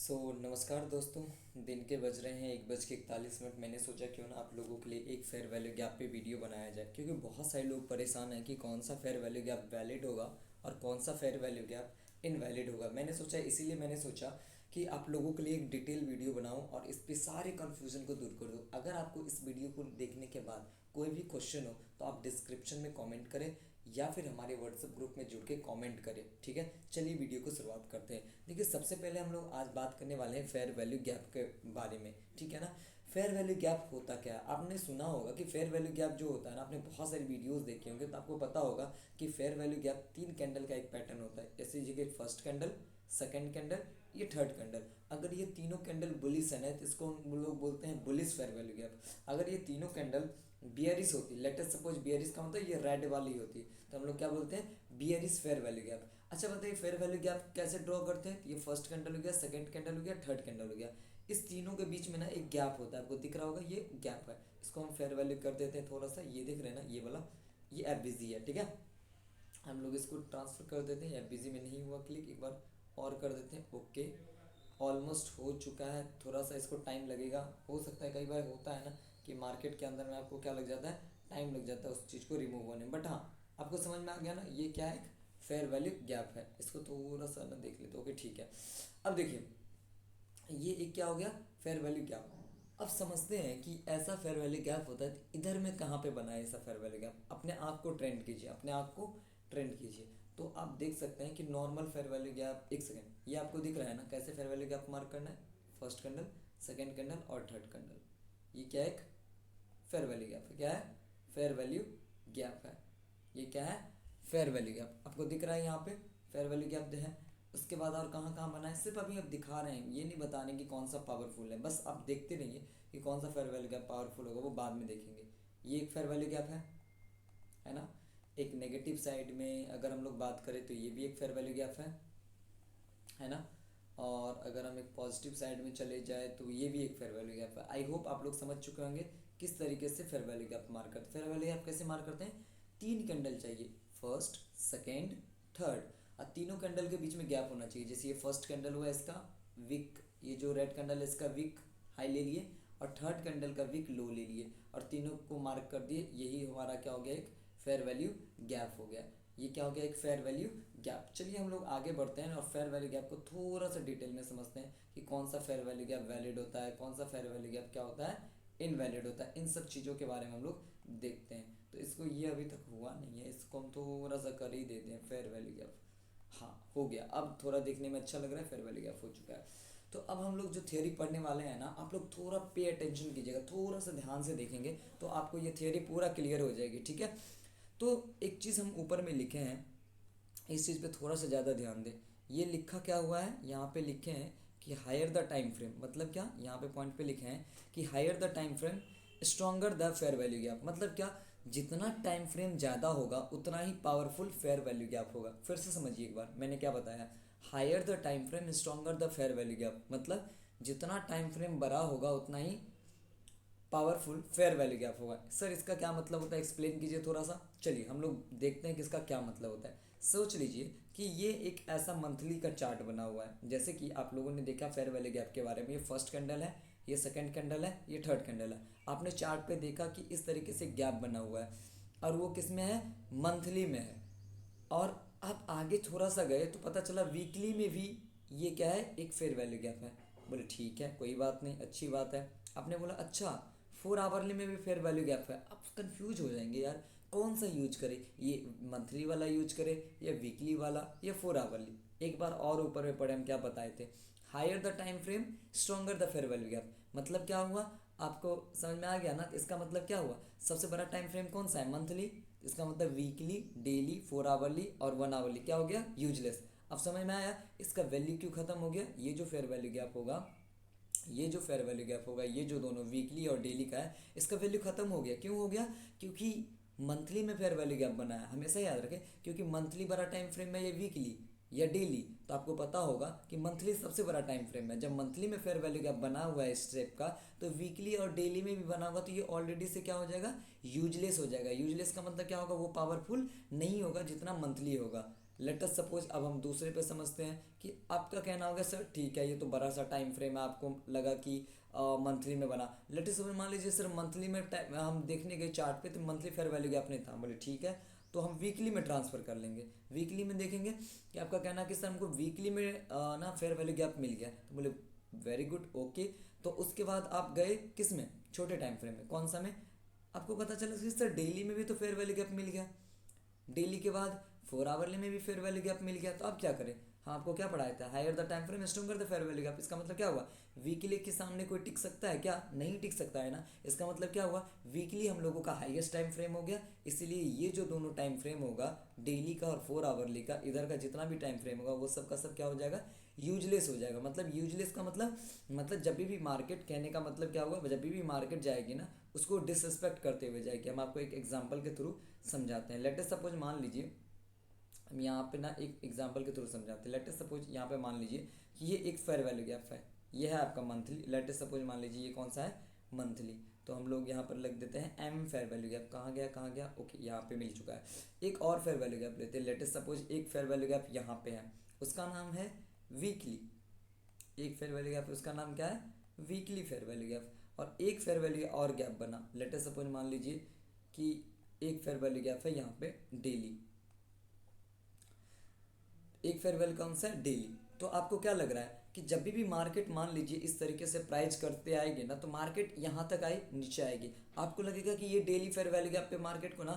नमस्कार दोस्तों। दिन के बज रहे हैं 1:41। मैंने सोचा क्यों ना आप लोगों के लिए एक फेयर वैल्यू गैप पे वीडियो बनाया जाए, क्योंकि बहुत सारे लोग परेशान हैं कि कौन सा फेयर वैल्यू गैप वैलिड होगा और कौन सा फेयर वैल्यू गैप इनवैलिड होगा। इसीलिए मैंने सोचा कि आप लोगों के लिए एक डिटेल वीडियो बनाऊं और इस पे सारे कन्फ्यूज़न को दूर कर दूं। अगर आपको इस वीडियो को देखने के बाद कोई भी क्वेश्चन हो तो आप डिस्क्रिप्शन में कमेंट करें या फिर हमारे व्हाट्सएप ग्रुप में जुड़ के कमेंट करें। ठीक है, चलिए वीडियो को शुरुआत करते हैं। देखिए, सबसे पहले हम लोग आज बात करने वाले हैं फेयर वैल्यू गैप के बारे में। ठीक है ना। फेयर वैल्यू गैप होता क्या है? आपने सुना होगा कि फेयर वैल्यू गैप जो होता है ना, आपने बहुत सारी वीडियोस देखे होंगे तो आपको पता होगा कि फेयर वैल्यू गैप 3 कैंडल का एक पैटर्न होता है। जैसे जगह फर्स्ट कैंडल, सेकंड कैंडल, ये थर्ड कैंडल। अगर ये तीनों कैंडल बुलिश है ना तो इसको हम लोग बोलते हैं बुलिश फेयर वैल्यू गैप। अगर ये तीनों कैंडल बियरिश होती, लेटेस्ट सपोज बियरिश का मतलब ये रेड वाली होती, तो हम लोग क्या बोलते हैं? Bearish fair value gap. अच्छा बताइए, फेयर वैल्यू गैप कैसे ड्रॉ करते हैं? ये फर्स्ट कैंडल हो गया, सेकंड कैंडल हो गया, थर्ड कैंडल हो गया। इस तीनों के बीच में ना एक गैप होता है, आपको दिख रहा होगा, ये गैप है। इसको हम फेयर वैल्यू कर देते हैं थोड़ा सा। ये दिख रहे हैं ना, ये वाला, ये एफबीजी है। ठीक है, हम लोग इसको ट्रांसफर कर देते हैं। एफबीजी में नहीं हुआ क्लिक, एक बार और कर देते हैं। ओके, ऑलमोस्ट हो चुका है। थोड़ा सा इसको टाइम लगेगा, हो सकता है कई बार होता है ना कि मार्केट के अंदर में आपको क्या लग जाता है, टाइम लग जाता है उस चीज़ को रिमूव होने में। बट हाँ, आपको समझ में आ गया ना, ये क्या है? फेयर वैल्यू गैप है। इसको थोड़ा सा ना देख लेते। ओके ठीक है। अब देखिए, ये एक क्या हो गया? Fair value gap. अब समझते हैं कि ऐसा फेयर वैल्यू गैप होता है तो इधर में कहाँ पे बना है ऐसा फेयर वैल्यू गैप। अपने आँख को ट्रेंड कीजिए, अपने आँख को ट्रेंड कीजिए तो आप देख सकते हैं कि नॉर्मल फेयर वैल्यू गैप, एक सेकेंड, ये आपको दिख रहा है ना कैसे फेयर वैल्यू गैप मार्क करना है? फर्स्ट कैंडल, सेकेंड कैंडल और थर्ड कैंडल। ये क्या है? एक फेयर वैल्यू गैप है। क्या है? फेयर वैल्यू गैप है। ये क्या है? Fair value gap. आपको दिख रहा है यहाँ पे फेयर वैल्यू गैप है। उसके बाद और कहाँ कहाँ बना है सिर्फ अभी अब दिखा रहे हैं, ये नहीं बताने कि कौन सा पावरफुल है। बस आप देखते रहिए कि कौन सा फेयर वैल्यू गैप पावरफुल होगा, वो बाद में देखेंगे। ये एक फेयर वैल्यू गैप है ना। एक नेगेटिव साइड में अगर हम लोग बात करें तो ये भी एक फेयर वैल्यू गैप है ना। और अगर हम एक पॉजिटिव साइड में चले जाए तो ये भी एक फेयर वैल्यू गैप है। आई होप आप लोग समझ चुके होंगे किस तरीके से फेयर वैल्यू गैप मार्क करते हैं। फेयर वैल्यू गैप कैसे मार्क करते हैं? 3 कैंडल चाहिए, फर्स्ट, सेकेंड, थर्ड, और तीनों कैंडल के बीच में गैप होना चाहिए। जैसे ये फर्स्ट कैंडल हुआ इसका विक, ये जो रेड कैंडल है इसका विक हाई ले लिए और थर्ड कैंडल का विक लो ले लिए और तीनों को मार्क कर दिए। यही हमारा क्या हो गया? एक फेयर वैल्यू गैप हो गया। ये क्या हो गया? एक फेयर वैल्यू गैप। चलिए हम लोग आगे बढ़ते हैं और फेयर वैल्यू गैप को थोड़ा सा डिटेल में समझते हैं कि कौन सा फेयर वैल्यू गैप वैलिड होता है, कौन सा फेयर वैल्यू गैप क्या होता है, इनवैलिड होता है। इन सब चीज़ों के बारे में हम लोग देखते हैं। तो इसको, ये अभी तक हुआ नहीं है, इसको हम थोड़ा सा कर ही देते हैं फेयर वैल्यू गैप। हाँ, हो गया। अब थोड़ा देखने में अच्छा लग रहा है, फेयर वैल्यू गैप हो चुका है। तो अब हम लोग जो थियोरी पढ़ने वाले हैं ना, आप लोग थोड़ा पे अटेंशन कीजिएगा, थोड़ा सा ध्यान से देखेंगे तो आपको ये थियोरी पूरा क्लियर हो जाएगी। ठीक है, तो एक चीज़ हम ऊपर में लिखे हैं, इस चीज़ पे थोड़ा सा ज़्यादा ध्यान दें। ये लिखा क्या हुआ है? यहाँ पे लिखे हैं कि हायर द टाइम फ्रेम, मतलब क्या? यहाँ पे पॉइंट पे लिखे हैं कि higher the time frame stronger the fair value gap. मतलब क्या? जितना टाइम फ्रेम ज़्यादा होगा उतना ही पावरफुल फेयर वैल्यू गैप होगा। फिर से समझिए एक बार, मैंने क्या बताया? Higher the time frame stronger the fair value gap, मतलब जितना टाइम फ्रेम बड़ा होगा उतना ही पावरफुल फेयर वैल्यू गैप होगा। सर इसका क्या मतलब होता है? एक्सप्लेन कीजिए थोड़ा सा। चलिए हम लोग देखते हैं कि इसका क्या मतलब होता है। सोच लीजिए कि ये एक ऐसा मंथली का चार्ट बना हुआ है। जैसे कि आप लोगों ने देखा फेयर वैल्यू गैप के बारे में, ये फर्स्ट कैंडल है, ये सेकंड कैंडल है, ये थर्ड कैंडल है। आपने चार्ट पे देखा कि इस तरीके से गैप बना हुआ है और वो किस में है? मंथली में है। और आप आगे थोड़ा सा गए तो पता चला वीकली में भी ये क्या है? एक फेयर वैल्यू गैप है। बोले ठीक है, कोई बात नहीं, अच्छी बात है। आपने बोला अच्छा, 4 आवरली में भी फेयर वैल्यू गैप है। आप कंफ्यूज हो जाएंगे यार, कौन सा यूज करें? ये मंथली वाला यूज करें या वीकली वाला या 4 आवरली? एक बार और ऊपर में पढ़े, हम क्या बताए थे? Higher the time frame stronger the fair value gap. मतलब क्या हुआ? आपको समझ में आ गया ना? इसका मतलब क्या हुआ? सबसे बड़ा टाइम फ्रेम कौन सा है? मंथली। इसका मतलब वीकली, डेली, 4 आवरली और 1 आवरली क्या हो गया? यूजलेस। अब समझ में आया इसका वैल्यू क्यों खत्म हो गया? ये जो फेयर वैल्यू गैप होगा, ये जो फेयर वैल्यू गैप होगा, ये जो दोनों वीकली और डेली का है, इसका वैल्यू खत्म हो गया। क्यों हो गया? क्योंकि मंथली में फेयर वैल्यू गैप बना है। हमेशा याद रखें, क्योंकि मंथली बड़ा टाइम फ्रेम है या वीकली या डेली, तो आपको पता होगा कि मंथली सबसे बड़ा टाइम फ्रेम है। जब मंथली में फेयर वैल्यू गैप बना हुआ है इस टाइप का, तो वीकली और डेली में भी बना होगा तो ये ऑलरेडी से क्या हो जाएगा? यूजलेस हो जाएगा। यूजलेस का मतलब क्या होगा? वो पावरफुल नहीं होगा जितना मंथली होगा। लेट अस सपोज अब हम दूसरे पे समझते हैं कि आपका कहना होगा सर ठीक है ये तो बड़ा सा टाइम फ्रेम है, आपको लगा कि मंथली में बना। लेट अस सपोज मान लीजिए सर मंथली में हम देखने गए चार्ट पे तो मंथली फेयर वैल्यू गैप नहीं था, बोले ठीक है तो हम वीकली में ट्रांसफ़र कर लेंगे। वीकली में देखेंगे कि आपका कहना है कि सर हमको वीकली में ना फेयर वैल्यू गैप मिल गया, तो बोले वेरी गुड ओके। तो उसके बाद आप गए किस में, छोटे टाइम फ्रेम में, कौन सा में, आपको पता चला कि सर डेली में भी तो फेयर वैल्यू गैप मिल गया, डेली के बाद 4 आवरली में भी फेयर वैल्यू गैप मिल गया। तो अब क्या करें, हाँ आपको क्या पढ़ाया था, higher the time frame stronger the fair value gap. इसका मतलब क्या हुआ, वीकली के सामने कोई टिक सकता है क्या, नहीं टिक सकता है ना। इसका मतलब क्या हुआ, वीकली हम लोगों का हाईएस्ट टाइम फ्रेम हो गया, इसीलिए ये जो दोनों टाइम फ्रेम होगा डेली का और 4 आवरली का, इधर का जितना भी टाइम फ्रेम होगा वो सब का सब क्या हो जाएगा, यूजलेस हो जाएगा। मतलब यूजलेस का मतलब जब भी मार्केट, कहने का मतलब क्या हुआ, जब भी मार्केट जाएगी ना उसको डिसरिस्पेक्ट करते हुए जाएगी। हम आपको एक एग्जांपल के थ्रू समझाते हैं। लेट अस सपोज मान लीजिए, हम यहाँ पे ना एक एग्जांपल के थ्रू समझाते हैं। लेट अस सपोज यहाँ पे मान लीजिए कि ये एक फेयर वैल्यू गैप है, ये है आपका मंथली। लेट अस सपोज मान लीजिए ये कौन सा है, मंथली। तो हम लोग यहाँ पर लिख देते हैं एम फेयर वैल्यू गैप, कहाँ गया कहाँ गया, ओके यहाँ पे मिल चुका है। एक और फेयर वैल्यू गैप लेते हैं। लेट अस सपोज एक फेयर वैल्यू गैप यहाँ पे है, उसका नाम है वीकली। एक फेयर वैल्यू गैप उसका नाम क्या है, वीकली फेयर वैल्यू गैप। और एक फेयर वैल्यू और गैप बना, लेट अस सपोज मान लीजिए कि एक फेयर वैल्यू गैप है यहाँ पे डेली, एक फेयर वैल्यू कौन सा है, डेली। तो आपको क्या लग रहा है कि जब भी मार्केट मान लीजिए इस तरीके से प्राइस करते आएगी ना, तो मार्केट यहाँ तक आई नीचे आएगी, आपको लगेगा कि ये डेली फेयर वैल्यू गैप पे मार्केट को ना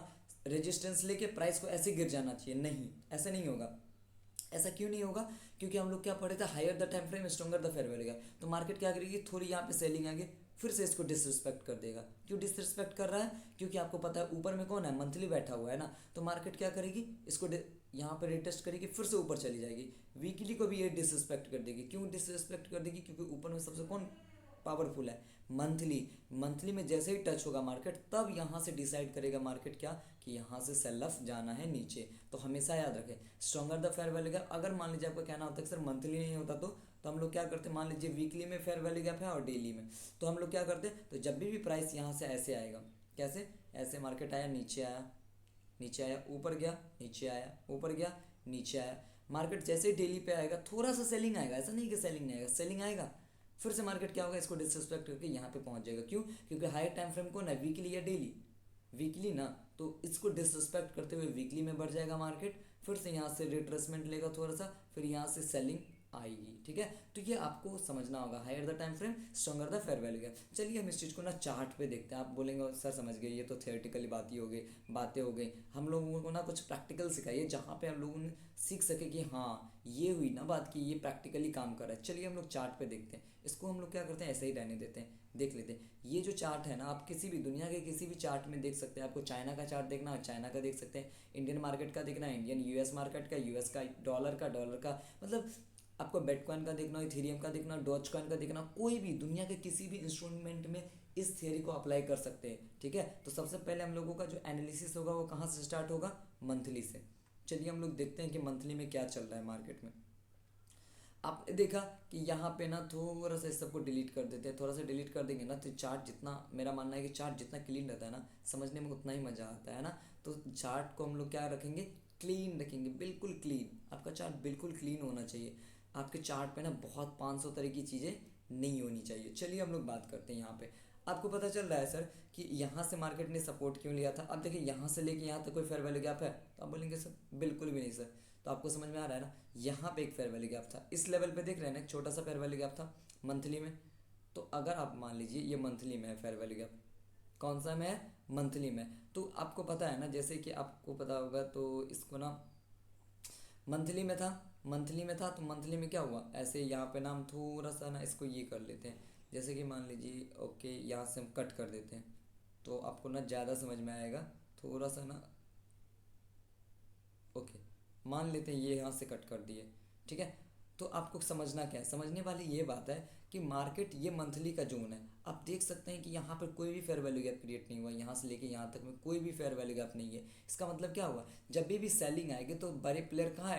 रेजिस्टेंस लेके प्राइस को ऐसे गिर जाना चाहिए, नहीं ऐसा नहीं होगा। ऐसा क्यों नहीं होगा, क्योंकि हम लोग क्या पढ़े थे, higher the time frame stronger the fair value gap. तो मार्केट क्या करेगी, थोड़ी यहाँ पे सेलिंग आएगी, फिर से इसको डिसरिस्पेक्ट कर देगा। क्यों डिसरिस्पेक्ट कर रहा है, क्योंकि आपको पता है ऊपर में कौन है, मंथली बैठा हुआ है ना। तो मार्केट क्या करेगी, इसको यहाँ पर रिटेस्ट करेगी, फिर से ऊपर चली जाएगी। वीकली को भी ये डिसरिस्पेक्ट कर देगी। क्यों डिसरिस्पेक्ट कर देगी, क्योंकि ऊपर में सबसे कौन पावरफुल है, मंथली। मंथली में जैसे ही टच होगा मार्केट, तब यहाँ से डिसाइड करेगा मार्केट क्या, कि यहाँ से सेल ऑफ जाना है नीचे। तो हमेशा याद रखें stronger the fair value gap. अगर मान लीजिए आपका कहना होता है कि सर मंथली नहीं होता तो हम लोग क्या करते, मान लीजिए वीकली में फेयर वैल्यू गैप है और डेली में, तो हम लोग क्या करते, तो जब भी प्राइस यहाँ से ऐसे आएगा, कैसे, ऐसे मार्केट आया नीचे आया, नीचे आया ऊपर गया, नीचे आया ऊपर गया, नीचे आया। मार्केट जैसे ही डेली पे आएगा थोड़ा सा सेलिंग आएगा, ऐसा नहीं कि सेलिंग नहीं आएगा, सेलिंग आएगा, फिर से मार्केट क्या होगा, इसको डिसरिस्पेक्ट करके यहाँ पे पहुँच जाएगा। क्यों, क्योंकि हायर टाइम फ्रेम कौन है, वीकली या डेली, वीकली ना। तो इसको डिसरिस्पेक्ट करते हुए वीकली में बढ़ जाएगा मार्केट, फिर से यहाँ से रिट्रेसमेंट लेगा थोड़ा सा, फिर यहाँ से सेलिंग आएगी। ठीक है, तो ये आपको समझना होगा, higher the time frame stronger the fair value gap. चलिए हम इस चीज़ को ना चार्ट पे देखते हैं। आप बोलेंगे सर समझ गए, ये तो थियोरेटिकली बात ही हो गई, बातें हो गई। हम लोगों को ना कुछ प्रैक्टिकल सिखाइए जहाँ पे हम लोगों ने सीख सके कि हाँ ये हुई ना बात की, ये प्रैक्टिकली काम कर रहा है। चलिए हम लोग चार्ट पे देखते हैं। इसको हम लोग क्या करते हैं, ऐसे ही रहने देते हैं, देख लेते हैं। ये जो चार्ट है ना, आप किसी भी दुनिया के किसी भी चार्ट में देख सकते हैं। आपको चाइना का चार्ट देखना है चाइना का देख सकते हैं, इंडियन मार्केट का देखना है इंडियन, यूएस मार्केट का यूएस का, डॉलर का, मतलब आपको बिटकॉइन का देखना हो, इथेरियम का देखना, डॉज कॉइन का देखना, कोई भी दुनिया के किसी भी इंस्ट्रूमेंट में इस थियरी को अप्लाई कर सकते हैं। ठीक है, तो सबसे पहले हम लोगों का जो एनालिसिस होगा वो कहाँ से स्टार्ट होगा, मंथली से। चलिए हम लोग देखते हैं कि मंथली में क्या चल रहा है मार्केट में। आपने देखा कि यहाँ पे ना थोड़ा सा इस सबको डिलीट कर देते हैं, थोड़ा सा डिलीट कर देंगे ना तो चार्ट जितना, मेरा मानना है कि चार्ट जितना क्लीन रहता है ना, समझने में उतना ही मज़ा आता है ना। तो चार्ट को हम लोग क्या रखेंगे, क्लीन रखेंगे, बिल्कुल क्लीन। आपका चार्ट बिल्कुल क्लीन होना चाहिए। आपके चार्ट पे ना बहुत 500 तरह की चीज़ें नहीं होनी चाहिए। चलिए हम लोग बात करते हैं यहाँ पे। आपको पता चल रहा है सर कि यहाँ से मार्केट ने सपोर्ट क्यों लिया था। अब देखिए यहाँ से लेके यहाँ तक कोई फेयर वैल्यू गैप है, तो आप बोलेंगे सर बिल्कुल भी नहीं सर। तो आपको समझ में आ रहा है ना, यहाँ पे एक फेयर वैल्यू गैप था, इस लेवल पे देख रहे हैं ना, एक छोटा सा फेयर वैल्यू गैप था मंथली में। तो अगर आप मान लीजिए ये मंथली में है फेयर वैल्यू गैप, कौन सा में है, मंथली में। तो आपको पता है ना, जैसे कि आपको पता होगा, तो इसको ना मंथली में था, मंथली में था, तो मंथली में क्या हुआ, ऐसे यहाँ पे ना हम थोड़ा सा ना इसको ये कर लेते हैं। जैसे कि मान लीजिए ओके, यहाँ से हम कट कर देते हैं तो आपको ना ज़्यादा समझ में आएगा। थोड़ा सा ना ओके, मान लेते हैं ये यहाँ से कट कर दिए। ठीक है, तो आपको समझना क्या है, समझने वाली ये बात है कि मार्केट ये मंथली का जोन है। आप देख सकते हैं कि यहाँ पर कोई भी फेयर वैल्यू गैप क्रिएट नहीं हुआ, यहाँ से लेके यहाँ तक में कोई भी फेयर वैल्यू गैप नहीं है। इसका मतलब क्या हुआ, जब भी सेलिंग आएगी तो बड़े प्लेयर कहाँ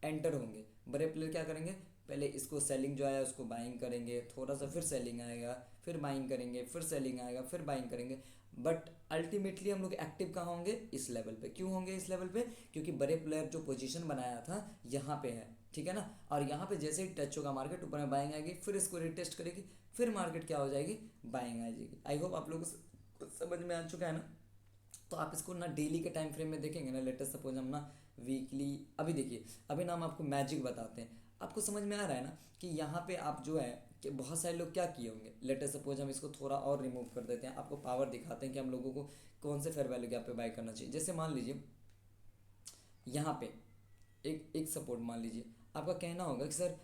एंटर होंगे, बड़े प्लेयर क्या करेंगे, पहले इसको सेलिंग जो आया उसको बाइंग करेंगे, थोड़ा सा फिर सेलिंग आएगा, फिर बाइंग करेंगे, फिर सेलिंग आएगा, फिर बाइंग करेंगे। बट अल्टीमेटली हम लोग एक्टिव कहाँ होंगे? इस लेवल पे। क्यों होंगे इस लेवल पे? क्योंकि बड़े प्लेयर जो पोजीशन बनाया था यहाँ पे है, ठीक है ना। और यहाँ पे जैसे ही टच होगा मार्केट, ऊपर में बाइंग आएगी, फिर इसको रिटेस्ट करेगी, फिर मार्केट क्या हो जाएगी? बाइंग आ जाएगी। आई होप आप लोगों को समझ में आ चुका है ना। तो आप इसको ना डेली के टाइम फ्रेम में देखेंगे ना, लेटेस्ट सपोज हम ना वीकली, अभी देखिए, अभी ना हम आपको मैजिक बताते हैं। आपको समझ में आ रहा है ना कि यहाँ पे आप जो है कि बहुत सारे लोग क्या किए होंगे। लेटेस्ट सपोज हम इसको थोड़ा और रिमूव कर देते हैं, आपको पावर दिखाते हैं कि हम लोगों को कौन से फेयर वैल्यू गैप पे बाय करना चाहिए। जैसे मान लीजिए यहाँ पे एक सपोर्ट मान लीजिए, आपका कहना होगा कि सर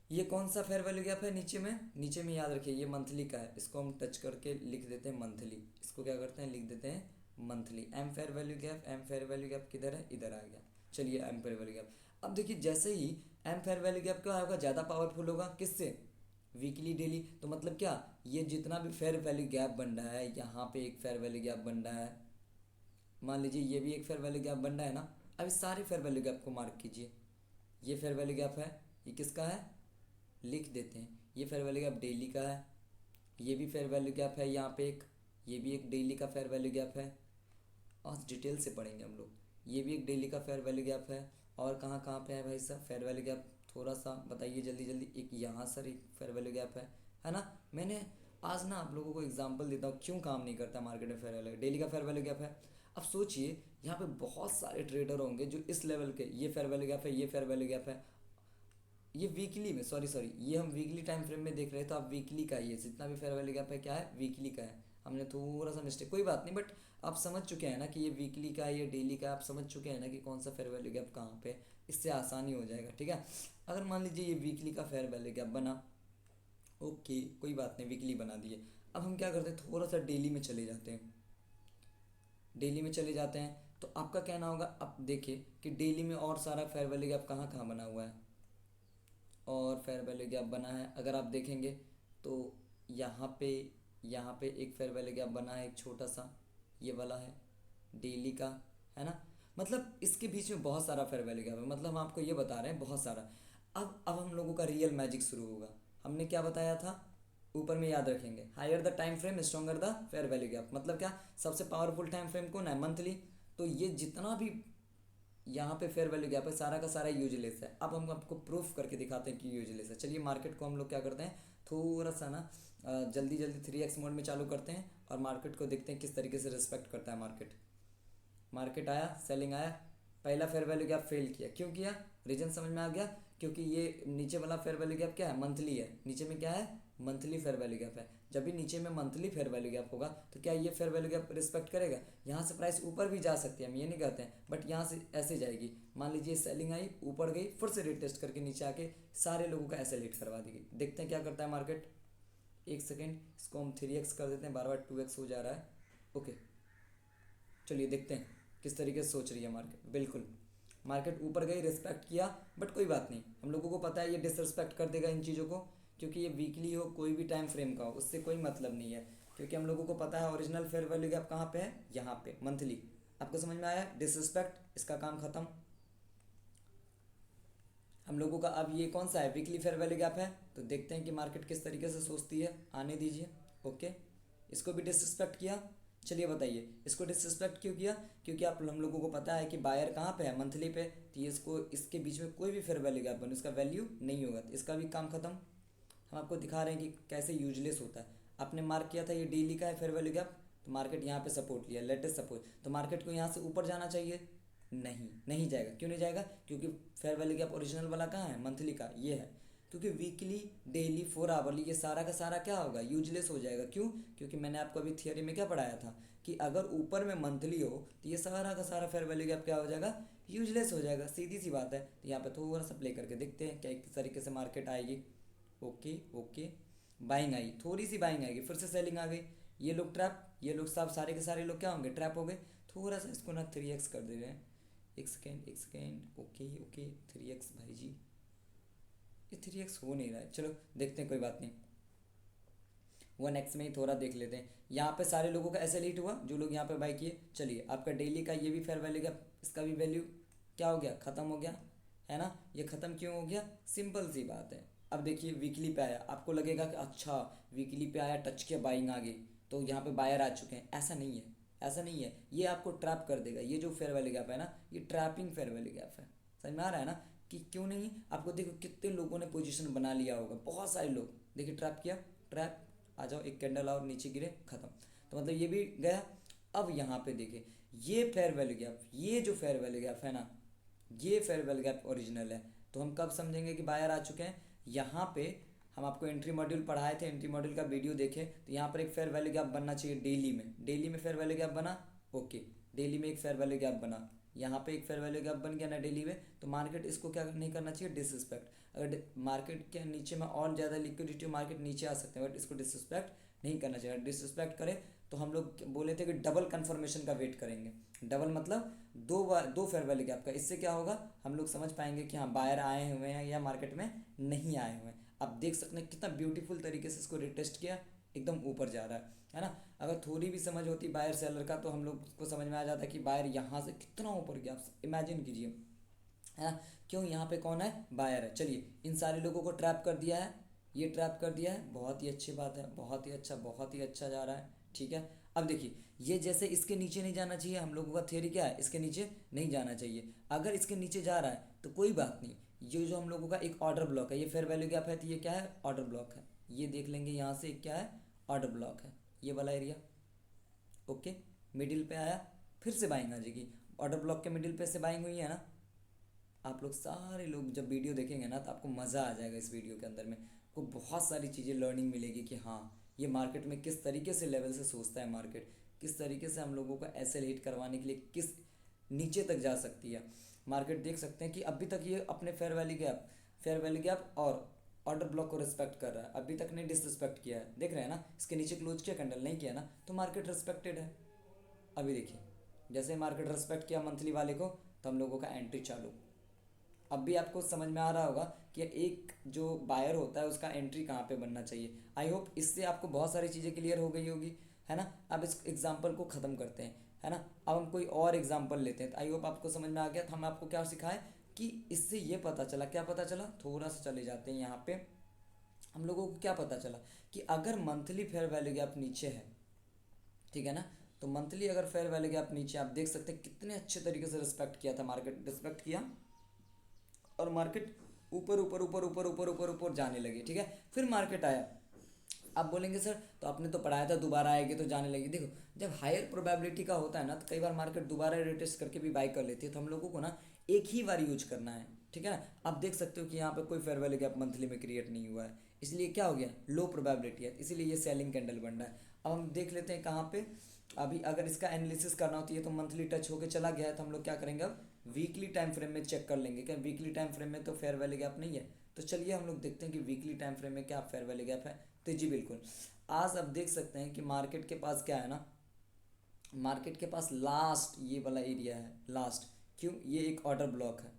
ये कौन सा फेयर वैल्यू गैप है? नीचे में याद रखिए ये मंथली का है, इसको हम टच करके लिख देते हैं मंथली। इसको क्या करते हैं? लिख देते हैं monthly. M fair value gap, M fair value gap किधर है? इधर आ गया। चलिए एम फेयर वैल्यू गैप। अब देखिए जैसे ही एम फेयर वैल्यू गैप क्या होगा? ज़्यादा पावरफुल होगा किससे? Weekly daily. तो मतलब क्या, ये जितना भी फेयर वैल्यू गैप बन रहा है, यहाँ पे एक फेयर वैल्यू गैप बन रहा है, मान लीजिए ये भी एक फेयर वैल्यू गैप बन रहा है ना। अब इस सारे फेयर वैल्यू गैप को मार्क कीजिए। ये फेयर वैल्यू गैप है, ये किसका है? लिख देते हैं। ये फेयर वैल्यू गैप डेली का है, ये भी फेयर वैल्यू गैप है यहाँ पे एक, ये भी एक डेली का फेयर वैल्यू गैप है। और डिटेल से पढ़ेंगे हम लोग। ये भी एक डेली का फेयर वैल्यू गैप है। और कहाँ कहाँ पे है भाई साहब फेयर वैल्यू गैप? थोड़ा सा बताइए जल्दी जल्दी। एक यहाँ सर एक फेयर वैल्यू गैप है ना। मैंने आज ना आप लोगों को एग्जांपल देता हूँ क्यों काम नहीं करता मार्केट में फेयर वैल्यू। डेली का फेयर वैल्यू गैप है। अब सोचिए यहाँ पे बहुत सारे ट्रेडर होंगे जो इस लेवल के, ये फेयर वैल्यू गैप है, ये फेयर वैल्यू गैप है, ये वीकली में, सॉरी ये हम वीकली टाइम फ्रेम में देख रहे हैं, तो आप वीकली का, ये जितना भी फेयर वैल्यू गैप है क्या है? वीकली का है। हमने थोड़ा सा मिस्टेक, कोई बात नहीं, बट आप समझ चुके हैं ना कि ये वीकली का है, ये डेली का, आप समझ चुके हैं ना कि कौन सा फेयर वैल्यू गैप कहाँ पे। इससे आसानी हो जाएगा, ठीक है। अगर मान लीजिए ये वीकली का फेयर वैल्यू गैप बना, ओके कोई बात नहीं, वीकली बना दिए। अब हम क्या करते हैं? थोड़ा सा डेली में चले जाते हैं। डेली में चले जाते हैं तो आपका कहना होगा, अब देखिए कि डेली में और सारा फेयर वैल्यू गैप कहाँ कहाँ बना हुआ है, और फेयर वैल्यू गैप बना है। अगर आप देखेंगे तो यहाँ पे यहाँ पे एक फेयर वैल्यू गैप बना है, एक छोटा सा, ये वाला है डेली का, है ना। मतलब इसके बीच में बहुत सारा फेयर वैल्यू गैप है, मतलब हम आपको ये बता रहे हैं बहुत सारा। अब हम लोगों का रियल मैजिक शुरू होगा। हमने क्या बताया था? ऊपर में याद रखेंगे, higher the time frame stronger the fair value gap. मतलब क्या, सबसे पावरफुल टाइम फ्रेम कौन है? मंथली। तो ये जितना भी यहाँ पे फेयर वैल्यू गैप है सारा का सारा यूजलेस है। अब हम आपको प्रूफ करके दिखाते हैं कि यूजलेस है। चलिए मार्केट को हम लोग क्या करते हैं, थोड़ा सा ना जल्दी जल्दी 3x मोड में चालू करते हैं और मार्केट को देखते हैं किस तरीके से रिस्पेक्ट करता है मार्केट। मार्केट आया, सेलिंग आया, पहला फेयर वैल्यू गैप फेल किया। क्यों किया? रीजन समझ में आ गया। क्योंकि ये नीचे वाला फेयर वैल्यू गैप क्या है? मंथली है। नीचे में क्या है? मंथली फेयर वैल्यू गैप है। जब भी नीचे में मंथली फेयर वैल्यू गैप होगा तो क्या ये फेयर वैल्यू गैप रिस्पेक्ट करेगा? यहाँ से प्राइस ऊपर भी जा सकती है, हम ये नहीं कहते हैं, बट यहाँ से ऐसे जाएगी। मान लीजिए सेलिंग आई, ऊपर गई, फिर से रिटेस्ट करके नीचे आके सारे लोगों का ऐसे लेट करवा देगी। देखते हैं क्या करता है मार्केट। एक सेकेंड, इसको हम 3x कर देते हैं, बार बार 2x हो जा रहा है। ओके चलिए देखते हैं किस तरीके से सोच रही है मार्केट। बिल्कुल मार्केट ऊपर गई, रिस्पेक्ट किया, बट कोई बात नहीं, हम लोगों को पता है ये डिसरिस्पेक्ट कर देगा इन चीज़ों को। क्योंकि ये वीकली हो, कोई भी टाइम फ्रेम का हो, उससे कोई मतलब नहीं है। क्योंकि हम लोगों को पता है ओरिजिनल फेयर वैल्यू गैप कहाँ पे है? यहाँ पे, मंथली। आपको समझ में आया? डिसरिस्पेक्ट, इसका काम खत्म। हम लोगों का अब ये कौन सा है? वीकली फेयर वैल्यू गैप है। तो देखते हैं कि मार्केट किस तरीके से सोचती है, आने दीजिए। ओके, इसको भी डिसरिस्पेक्ट किया। चलिए बताइए इसको डिसरिस्पेक्ट क्यों किया? क्योंकि आप हम लोगों को पता है कि बायर कहाँ पे है? मंथली पे। तो ये इसको, इसके बीच में कोई भी फेयर वैल्यू गैप बने उसका वैल्यू नहीं होगा, तो इसका भी काम खत्म। हम आपको दिखा रहे हैं कि कैसे यूजलेस होता है। आपने मार्क किया था ये डेली का है फेयर वैल्यू गैप, तो मार्केट यहाँ पे सपोर्ट लिया, लेटेस्ट सपोर्ट, तो मार्केट को यहाँ से ऊपर जाना चाहिए। नहीं जाएगा। क्यों नहीं जाएगा? क्योंकि फेयर वैल्यू गैप ओरिजिनल वाला कहाँ है? मंथली का, ये है। क्योंकि वीकली, डेली, 4 आवरली, ये सारा का सारा क्या होगा? यूजलेस हो जाएगा। क्यों? क्योंकि मैंने आपको अभी थियोरी में क्या पढ़ाया था कि अगर ऊपर में मंथली हो तो ये सारा का सारा फेयर वैल्यू गैप क्या हो जाएगा? यूजलेस हो जाएगा। सीधी सी बात है। तो यहाँ पे थोड़ा सा प्ले करके देखते हैं क्या किस तरीके से मार्केट आएगी। ओके बाइंग आई, थोड़ी सी बाइंग आएगी, फिर से सेलिंग आ गई। ये लोग ट्रैप, ये लोग सब सारे के सारे लोग क्या होंगे? ट्रैप हो गए। थोड़ा सा इसको ना 3x कर दे रहे हैं। एक सेकेंड। ओके 3x भाई जी, ये 3x हो नहीं रहा है। चलो देखते हैं, कोई बात नहीं, 1x में ही थोड़ा देख लेते हैं। यहाँ पे सारे लोगों का ऐसे लीट हुआ जो लोग यहाँ पे बाई किए। चलिए आपका डेली का ये भी फेयर वैल्यू का, इसका भी वैल्यू क्या हो गया? ख़त्म हो गया, है ना। ये ख़त्म क्यों हो गया, सिंपल सी बात है। अब देखिए वीकली पे आया, आपको लगेगा कि अच्छा वीकली पे आया, टच किया, बाइंग आ गई, तो यहाँ पे बायर आ चुके हैं। ऐसा नहीं है, ऐसा नहीं है। ये आपको ट्रैप कर देगा। ये जो फेयर वैल्यू गैप है ना, ये ट्रैपिंग फेयर वैल्यू गैप है। समझ में आ रहा है ना कि क्यों नहीं। आपको देखो कितने लोगों ने पोजीशन बना लिया होगा, बहुत सारे लोग। देखिए ट्रैप किया, ट्रैप, आ जाओ, एक कैंडल और नीचे गिरे, खत्म। तो मतलब ये भी गया। अब यहाँ पे देखिए ये फेयर वैल्यू गैप, ये जो फेयर वैल्यू गैप है ना, ये फेयर वैल्यू गैप ओरिजिनल है। तो हम कब समझेंगे कि बायर आ चुके हैं, यहाँ पे हम आपको एंट्री मॉड्यूल पढ़ाए थे, एंट्री मॉड्यूल का वीडियो देखें तो यहाँ पर एक फेयर वैल्यू गैप बनना चाहिए डेली में। डेली में फेयर वैल्यू गैप बना, ओके, डेली में एक फेयर वैल्यू गैप बना, यहाँ पे एक फेयर वैल्यू गैप बन गया ना डेली में। तो मार्केट इसको क्या नहीं करना चाहिए, डिसरिस्पेक्ट। अगर मार्केट के नीचे में और ज़्यादा लिक्विडिटी, मार्केट नीचे आ सकते हैं, बट इसको डिसरिस्पेक्ट नहीं करना चाहिए। डिसरिस्पेक्ट करे तो हम लोग बोले थे कि डबल कन्फर्मेशन का वेट करेंगे। डबल मतलब दो बार, दो फेयर वैल्यू गैप का। इससे क्या होगा, हम लोग समझ पाएंगे कि हाँ बायर आए हुए हैं या मार्केट में नहीं आए हुए हैं। आप देख सकते हैं कितना ब्यूटीफुल तरीके से इसको रिटेस्ट किया, एकदम ऊपर जा रहा है ना। अगर थोड़ी भी समझ होती बायर सेलर का तो हम लोग को समझ में आ जाता है कि बायर यहाँ से कितना ऊपर गया, आप इमेजिन कीजिए, है ना। क्यों, यहाँ पे कौन है, बायर है। चलिए इन सारे लोगों को ट्रैप कर दिया है, ये ट्रैप कर दिया है, बहुत ही अच्छी बात है, बहुत ही अच्छा, बहुत ही अच्छा जा रहा है, ठीक है। अब देखिए ये जैसे इसके नीचे नहीं जाना चाहिए, हम लोगों का थ्योरी क्या है, इसके नीचे नहीं जाना चाहिए। अगर इसके नीचे जा रहा है तो कोई बात नहीं, ये जो हम लोगों का एक ऑर्डर ब्लॉक है, ये फेयर वैल्यू गैप है, तो ये क्या है, ऑर्डर ब्लॉक है। ये देख लेंगे यहाँ से क्या है, ऑर्डर ब्लॉक है, ये वाला एरिया, ओके। मिडिल पे आया, फिर से बाइंग आ जाएगी, ऑर्डर ब्लॉक के मिडिल पे से बाइंग हुई है ना। आप लोग सारे लोग जब वीडियो देखेंगे ना तो आपको मज़ा आ जाएगा इस वीडियो के अंदर में, आपको बहुत सारी चीज़ें लर्निंग मिलेगी कि हाँ ये मार्केट में किस तरीके से लेवल से सोचता है मार्केट, किस तरीके से हम लोगों को ऐसे हिट करवाने के लिए किस नीचे तक जा सकती है मार्केट। देख सकते हैं कि अभी तक ये अपने फेयर वैल्यू गैप और ऑर्डर ब्लॉक को रिस्पेक्ट कर रहा है, अभी तक नहीं डिसरिस्पेक्ट किया है। देख रहे हैं ना, इसके नीचे क्लोज किया, कैंडल नहीं किया ना, तो मार्केट रिस्पेक्टेड है। अभी देखिए जैसे मार्केट रिस्पेक्ट किया मंथली वाले को, तो हम लोगों का एंट्री चालू। अब भी आपको समझ में आ रहा होगा कि एक जो बायर होता है उसका एंट्री कहाँ पे बनना चाहिए। आई होप इससे आपको बहुत सारी चीज़ें क्लियर हो गई होगी, है ना। अब इस एग्जांपल को ख़त्म करते हैं, है ना। अब हम कोई और एग्जांपल लेते हैं। तो आई होप आपको समझ में आ गया। तो हम आपको क्या सिखाएं कि इससे ये पता चला, क्या पता चला, थोड़ा सा चले जाते हैं यहाँ पे। हम लोगों को क्या पता चला कि अगर मंथली फेयर वैल्यू गैप नीचे है, ठीक है ना, तो मंथली अगर फेयर वैल्यू गैप नीचे, आप देख सकते हैं कितने अच्छे तरीके से रिस्पेक्ट किया था मार्केट, रिस्पेक्ट किया और मार्केट ऊपर ऊपर ऊपर ऊपर ऊपर ऊपर ऊपर जाने लगी, ठीक है। फिर मार्केट आया, आप बोलेंगे सर तो आपने तो पढ़ाया था दोबारा आएगी तो जाने लगी। देखो जब हायर प्रोबेबिलिटी का होता है ना तो कई बार मार्केट दोबारा रिटेस्ट करके भी बाई कर लेती है। तो हम लोगों को ना एक ही बार यूज करना है, ठीक है ना। आप देख सकते हो कि यहाँ पे कोई फेयर वैल्यू गैप मंथली में क्रिएट नहीं हुआ है, इसलिए क्या हो गया, लो प्रोबेबिलिटी है, इसीलिए ये सेलिंग कैंडल बन रहा है। अब हम देख लेते हैं कहाँ पे, अभी अगर इसका एनालिसिस करना होती है तो मंथली टच होके चला गया है, तो हम लोग क्या करेंगे अब वीकली टाइम फ्रेम में चेक कर लेंगे। क्या वीकली टाइम फ्रेम में तो फेयर वैल्यू गैप नहीं है, तो चलिए हम लोग देखते हैं कि वीकली टाइम फ्रेम में क्या फेयर वैल्यू गैप है। तो जी बिल्कुल, आज आप देख सकते हैं कि मार्केट के पास क्या है ना, मार्केट के पास लास्ट ये वाला एरिया है, लास्ट, क्यों, ये एक ऑर्डर ब्लॉक है।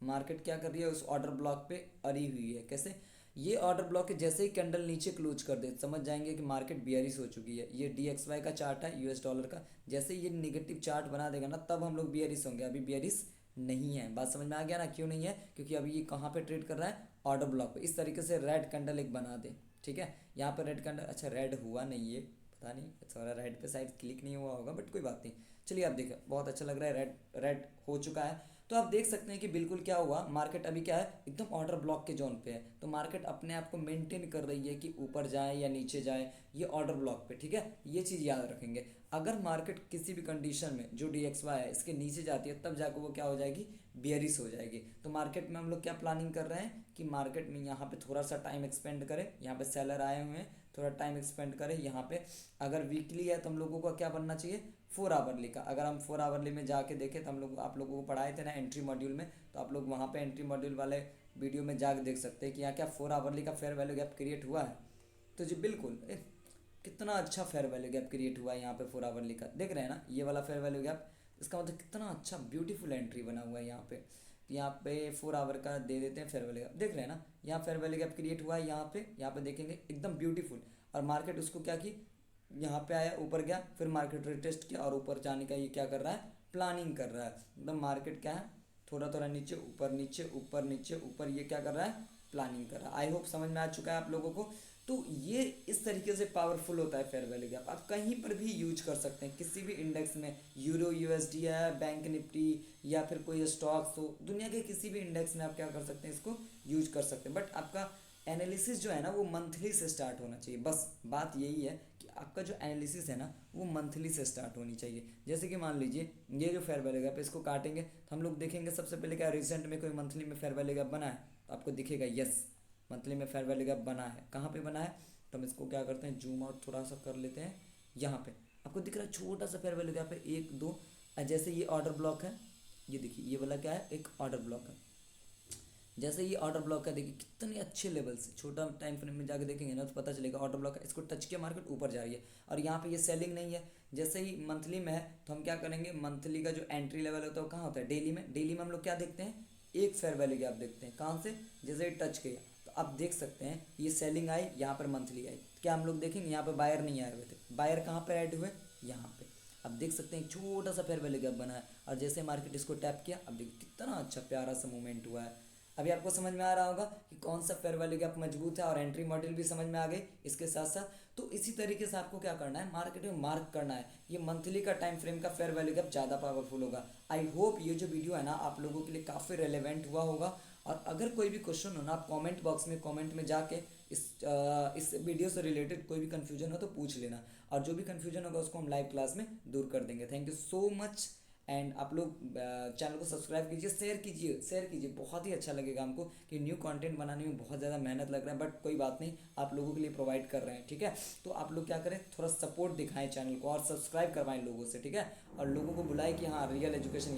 मार्केट क्या कर रही है, उस ऑर्डर ब्लॉक पे अड़ी हुई है। कैसे, ये ऑर्डर ब्लॉक है, जैसे ही कैंडल नीचे क्लोज कर दे समझ जाएंगे कि मार्केट बियरिश हो चुकी है। ये DXY का चार्ट है, यूएस डॉलर का, जैसे ये निगेटिव चार्ट बना देगा ना तब हम लोग बियरिश होंगे, अभी बियरिश नहीं है। बात समझ में आ गया ना, क्यों नहीं है, क्योंकि अभी ये कहाँ पे ट्रेड कर रहा है, ऑर्डर ब्लॉक पे। इस तरीके से रेड कैंडल एक बना दे, ठीक है। यहाँ पर रेड कैंडल, अच्छा रेड हुआ नहीं है, पता नहीं, थोड़ा रेड पे साइड क्लिक नहीं हुआ होगा, बट कोई बात नहीं। चलिए आप देखो बहुत अच्छा लग रहा है, रेड रेड हो चुका है। तो आप देख सकते हैं कि बिल्कुल क्या हुआ, मार्केट अभी क्या है, एकदम ऑर्डर ब्लॉक के जोन पे है। तो मार्केट अपने आप को मेंटेन कर रही है कि ऊपर जाए या नीचे जाए, ये ऑर्डर ब्लॉक पे, ठीक है। ये चीज़ याद रखेंगे। अगर मार्केट किसी भी कंडीशन में जो DXY है इसके नीचे जाती है तब जाकर वो क्या हो जाएगी, बियरिश हो जाएगी। तो मार्केट में हम लोग क्या प्लानिंग कर रहे हैं कि मार्केट में यहाँ पे थोड़ा सा टाइम एक्सपेंड करें, यहाँ पे सेलर आए हुए हैं, थोड़ा टाइम एक्सपेंड करें यहाँ पे। अगर वीकली है तो हम लोगों को क्या बनना चाहिए, 4 आवरली का। अगर हम 4 आवरली में जाके देखें तो हम लोग आप लोगों को पढ़ाए थे ना एंट्री मॉड्यूल में, तो आप लोग वहाँ पे एंट्री मॉड्यूल वाले वीडियो में जाके देख सकते हैं कि यहाँ क्या 4 आवरली का फेयर वैल्यू गैप क्रिएट हुआ है। तो जी बिल्कुल, कितना अच्छा फेयर वैल्यू गैप क्रिएट हुआ है यहाँ पे 4 आवरली का, देख रहे हैं ना ये वाला फेयर वैल्यू गैप। इसका मतलब कितना अच्छा ब्यूटीफुल एंट्री बना हुआ है यहाँ पे। यहाँ पे 4 आवर का दे देते हैं फेयर वैल्यू गैप, देख रहे हैं ना, यहाँ फेयर वैल्यू गैप क्रिएट हुआ है यहाँ पे देखेंगे एकदम ब्यूटीफुल। और मार्केट उसको क्या की, यहाँ पे आया, ऊपर गया, फिर मार्केट रिटेस्ट किया और ऊपर जाने का ये क्या कर रहा है, प्लानिंग कर रहा है। एकदम मार्केट क्या है, थोड़ा थोड़ा नीचे ऊपर नीचे ऊपर नीचे ऊपर, ये क्या कर रहा है, प्लानिंग कर रहा है। आई होप समझ में आ चुका है आप लोगों को। तो ये इस तरीके से पावरफुल होता है फेयर वैल्यू गैप। आप कहीं पर भी यूज कर सकते हैं, किसी भी इंडेक्स में, यूरो यूएसडी है, बैंक निफ्टी, या फिर कोई स्टॉक्स हो, दुनिया के किसी भी इंडेक्स में आप क्या कर सकते हैं, इसको यूज कर सकते हैं। बट आपका एनालिसिस जो है ना वो मंथली से स्टार्ट होना चाहिए। बस बात यही है कि आपका जो एनालिसिस है ना वो मंथली से स्टार्ट होनी चाहिए। जैसे कि मान लीजिए ये जो फेयर वैल्यू गैप, इसको काटेंगे तो हम लोग देखेंगे सबसे पहले क्या रिसेंट में कोई मंथली में फेयर वैल्यू गैप बना है, तो आपको दिखेगा यस मंथली में फेयर वैल्यू गैप बना है। कहाँ पे बना है, तो हम इसको क्या करते हैं, जूम आउट थोड़ा सा कर लेते हैं। यहाँ पे आपको दिख रहा है छोटा सा फेयर वैल्यू गैप है, एक दो। जैसे ये ऑर्डर ब्लॉक है, ये देखिए ये वाला क्या है, एक ऑर्डर ब्लॉक है। जैसे ये ऑर्डर ब्लॉक का देखिए कितने अच्छे लेवल से, छोटा टाइम फ्रेम में जाके देखेंगे ना तो पता चलेगा ऑर्डर ब्लॉक है, इसको टच किया मार्केट ऊपर जा रही है, और यहाँ पे ये सेलिंग नहीं है। जैसे ही मंथली में है तो हम क्या करेंगे, मंथली का जो एंट्री लेवल होता है वो कहाँ होता है, डेली में। डेली में हम लोग क्या देखते हैं, एक फेयर वैल्यू गैप देखते हैं। कहाँ से, जैसे ही टच किया तो आप देख सकते हैं ये सेलिंग आई, यहाँ पर मंथली आई, तो क्या हम लोग देखेंगे यहाँ पर बायर नहीं आए हुए थे, बायर कहाँ पर ऐड हुए, यहाँ पे। अब देख सकते हैं एक छोटा सा फेयर वैल्यू गैप बना है, और जैसे मार्केट इसको टैप किया, अब देखिए कितना अच्छा प्यारा सा मूवमेंट हुआ है। अभी आपको समझ में आ रहा होगा कि कौन सा फेयर वैल्यू गैप मजबूत है, और एंट्री मॉडल भी समझ में आ गई इसके साथ साथ। तो इसी तरीके से आपको क्या करना है, मार्केट में मार्क करना है, ये मंथली का टाइम फ्रेम का फेयर वैल्यू गैप ज़्यादा पावरफुल होगा। आई होप ये जो वीडियो है ना आप लोगों के लिए काफ़ी रेलेवेंट हुआ होगा। और अगर कोई भी क्वेश्चन हो ना, आप कमेंट बॉक्स में कमेंट में जाके इस वीडियो से रिलेटेड कोई भी कन्फ्यूजन हो तो पूछ लेना, और जो भी कन्फ्यूजन होगा उसको हम लाइव क्लास में दूर कर देंगे। Thank you so much. And आप लोग चैनल को सब्सक्राइब कीजिए, शेयर कीजिए। बहुत ही अच्छा लगेगा हमको कि न्यू कंटेंट बनाने में बहुत ज़्यादा मेहनत लग रहा है, बट कोई बात नहीं, आप लोगों के लिए प्रोवाइड कर रहे हैं, ठीक है। तो आप लोग क्या करें, थोड़ा सपोर्ट दिखाएं चैनल को, और सब्सक्राइब करवाएं लोगों से, ठीक है। और लोगों को बुलाएं कि हाँ रियल एजुकेशन